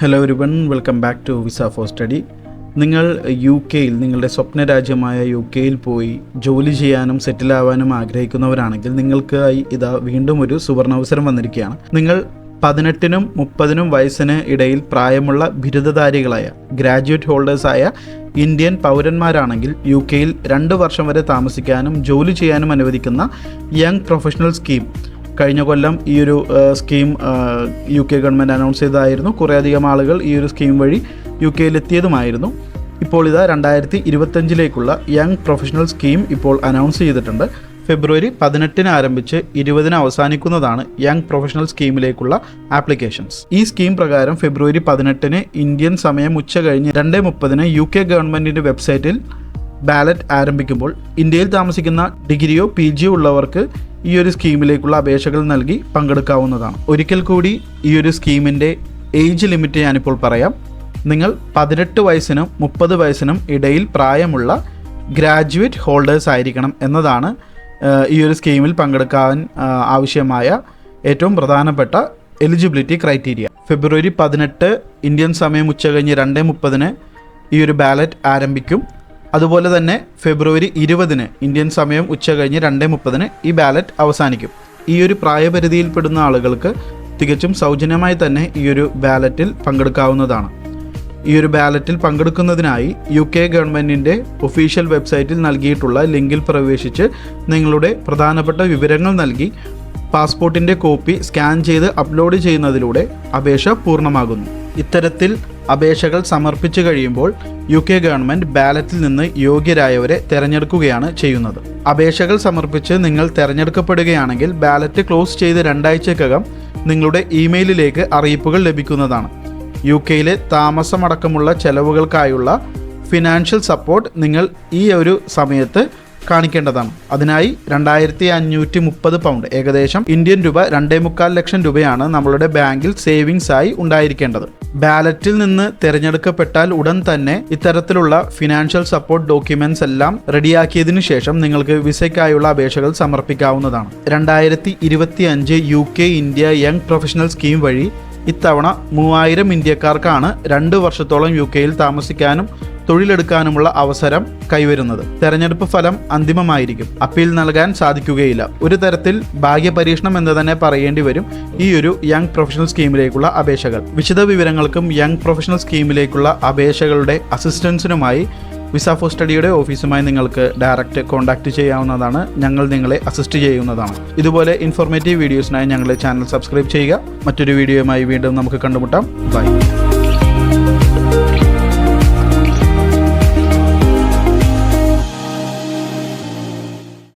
Hello everyone, welcome back to visa for study. നിങ്ങൾ UK-യിൽ നിങ്ങളുടെ സ്വപ്ന രാജ്യമായ UK-യിൽ പോയി ജോലി ചെയ്യാനും സെറ്റിലാവാനും ആഗ്രഹിക്കുന്നവരാണെങ്കിൽ നിങ്ങൾക്കായി ഇതാ വീണ്ടും ഒരു സുവർണാവസരം വന്നിരിക്കുകയാണ്. നിങ്ങൾ 18-നും 30-നും വയസ്സിന് ഇടയിൽ പ്രായമുള്ള ബിരുദധാരികളായ ഗ്രാജുവേറ്റ് ഹോൾഡേഴ്സായ ഇന്ത്യൻ പൗരന്മാരാണെങ്കിൽ UK-യിൽ 2 വർഷം വരെ താമസിക്കാനും ജോലി ചെയ്യാനും അനുവദിക്കുന്ന യങ് പ്രൊഫഷണൽ സ്കീം കഴിഞ്ഞ കൊല്ലം ഈ ഒരു സ്കീം UK ഗവൺമെൻറ് അനൗൺസ് ചെയ്തതായിരുന്നു. കുറേയധികം ആളുകൾ ഈ ഒരു സ്കീം വഴി UK-യിൽ എത്തിയതുമായിരുന്നു. ഇപ്പോൾ ഇതാ 2025-ലേക്കുള്ള യങ് പ്രൊഫഷണൽ സ്കീം ഇപ്പോൾ അനൗൺസ് ചെയ്തിട്ടുണ്ട്. ഫെബ്രുവരി 18-ന് ആരംഭിച്ച് 20-ന് അവസാനിക്കുന്നതാണ് യങ് പ്രൊഫഷണൽ സ്കീമിലേക്കുള്ള ആപ്ലിക്കേഷൻസ്. ഈ സ്കീം പ്രകാരം ഫെബ്രുവരി 18-ന് ഇന്ത്യൻ സമയം ഉച്ചകഴിഞ്ഞ് 2:30-ന് UK ഗവൺമെൻറ്റിൻ്റെ വെബ്സൈറ്റിൽ ബാലറ്റ് ആരംഭിക്കുമ്പോൾ ഇന്ത്യയിൽ താമസിക്കുന്ന ഡിഗ്രിയോ PGയോ ഉള്ളവർക്ക് ഈ ഒരു സ്കീമിലേക്കുള്ള അപേക്ഷകൾ നൽകി പങ്കെടുക്കാവുന്നതാണ്. ഒരിക്കൽ കൂടി ഈ ഒരു സ്കീമിൻ്റെ ഏജ് ലിമിറ്റ് ഞാനിപ്പോൾ പറയാം. നിങ്ങൾ 18 വയസ്സിനും 30 വയസ്സിനും ഇടയിൽ പ്രായമുള്ള ഗ്രാജുവേറ്റ് ഹോൾഡേഴ്സ് ആയിരിക്കണം എന്നതാണ് ഈ ഒരു സ്കീമിൽ പങ്കെടുക്കാൻ ആവശ്യമായ ഏറ്റവും പ്രധാനപ്പെട്ട എലിജിബിലിറ്റി ക്രൈറ്റീരിയ. ഫെബ്രുവരി 18 ഇന്ത്യൻ സമയം ഉച്ചകഴിഞ്ഞ് 2:30-ന് ഈ ഒരു ബാലറ്റ് ആരംഭിക്കും. അതുപോലെ തന്നെ ഫെബ്രുവരി 20-ന് ഇന്ത്യൻ സമയം ഉച്ചകഴിഞ്ഞ് 2:30-ന് ഈ ബാലറ്റ് അവസാനിക്കും. ഈ ഒരു പ്രായപരിധിയിൽപ്പെടുന്ന ആളുകൾക്ക് തികച്ചും സൗജന്യമായി തന്നെ ഈ ഒരു ബാലറ്റിൽ പങ്കെടുക്കാവുന്നതാണ്. ഈ ഒരു ബാലറ്റിൽ പങ്കെടുക്കുന്നതിനായി UK ഗവൺമെൻറ്റിൻ്റെ ഒഫീഷ്യൽ വെബ്സൈറ്റിൽ നൽകിയിട്ടുള്ള ലിങ്കിൽ പ്രവേശിച്ച് നിങ്ങളുടെ പ്രധാനപ്പെട്ട വിവരങ്ങൾ നൽകി പാസ്പോർട്ടിൻ്റെ കോപ്പി സ്കാൻ ചെയ്ത് അപ്ലോഡ് ചെയ്യുന്നതിലൂടെ അപേക്ഷ പൂർണ്ണമാകുന്നു. ഇത്തരത്തിൽ അപേക്ഷകൾ സമർപ്പിച്ചു കഴിയുമ്പോൾ UK ഗവൺമെൻറ് ബാലറ്റിൽ നിന്ന് യോഗ്യരായവരെ തിരഞ്ഞെടുക്കുകയാണ് ചെയ്യുന്നത്. അപേക്ഷകൾ സമർപ്പിച്ച് നിങ്ങൾ തിരഞ്ഞെടുക്കപ്പെടുകയാണെങ്കിൽ ബാലറ്റ് ക്ലോസ് ചെയ്ത് 2 ആഴ്ചക്കകം നിങ്ങളുടെ ഇമെയിലിലേക്ക് അറിയിപ്പുകൾ ലഭിക്കുന്നതാണ്. UK-യിലെ താമസമടക്കമുള്ള ചെലവുകൾക്കായുള്ള ഫിനാൻഷ്യൽ സപ്പോർട്ട് നിങ്ങൾ ഈ ഒരു സമയത്ത് കാണിക്കേണ്ടതാണ്. അതിനായി 2530 പൗണ്ട്, ഏകദേശം ഇന്ത്യൻ രൂപ 2.25 ലക്ഷം രൂപയാണ് നമ്മളുടെ ബാങ്കിൽ സേവിങ്സ് ആയി ഉണ്ടായിരിക്കേണ്ടത്. ബാലറ്റിൽ നിന്ന് തിരഞ്ഞെടുക്കപ്പെട്ടാൽ ഉടൻ തന്നെ ഇത്തരത്തിലുള്ള ഫിനാൻഷ്യൽ സപ്പോർട്ട് ഡോക്യുമെന്റ്സ് എല്ലാം റെഡിയാക്കിയതിനു ശേഷം നിങ്ങൾക്ക് വിസയ്ക്കായുള്ള അപേക്ഷകൾ സമർപ്പിക്കാവുന്നതാണ്. 2025 UK India young professional scheme വഴി ഇത്തവണ 3000 ഇന്ത്യക്കാർക്കാണ് 2 വർഷത്തോളം UK-യിൽ താമസിക്കാനും തൊഴിലെടുക്കാനുമുള്ള അവസരം കൈവരുന്നത്. തെരഞ്ഞെടുപ്പ് ഫലം അന്തിമമായിരിക്കും. അപ്പീൽ നൽകാൻ സാധിക്കുകയില്ല. ഒരു തരത്തിൽ ഭാഗ്യപരീക്ഷണം എന്ന് തന്നെ പറയേണ്ടി വരും ഈ ഒരു യങ് പ്രൊഫഷണൽ സ്കീമിലേക്കുള്ള അപേക്ഷകൾ. വിശദ വിവരങ്ങൾക്കും യങ് പ്രൊഫഷണൽ സ്കീമിലേക്കുള്ള അപേക്ഷകളുടെ അസിസ്റ്റൻസിനുമായി വിസ ഫോർ സ്റ്റഡിയുടെ ഓഫീസുമായി നിങ്ങൾക്ക് ഡയറക്റ്റ് കോൺടാക്റ്റ് ചെയ്യാവുന്നതാണ്. ഞങ്ങൾ നിങ്ങളെ അസിസ്റ്റ് ചെയ്യുന്നതാണ്. ഇതുപോലെ ഇൻഫോർമേറ്റീവ് വീഡിയോസിനായി ഞങ്ങളുടെ ചാനൽ സബ്സ്ക്രൈബ് ചെയ്യുക. മറ്റൊരു വീഡിയോയുമായി വീണ്ടും നമുക്ക് കണ്ടുമുട്ടാം. ബൈ.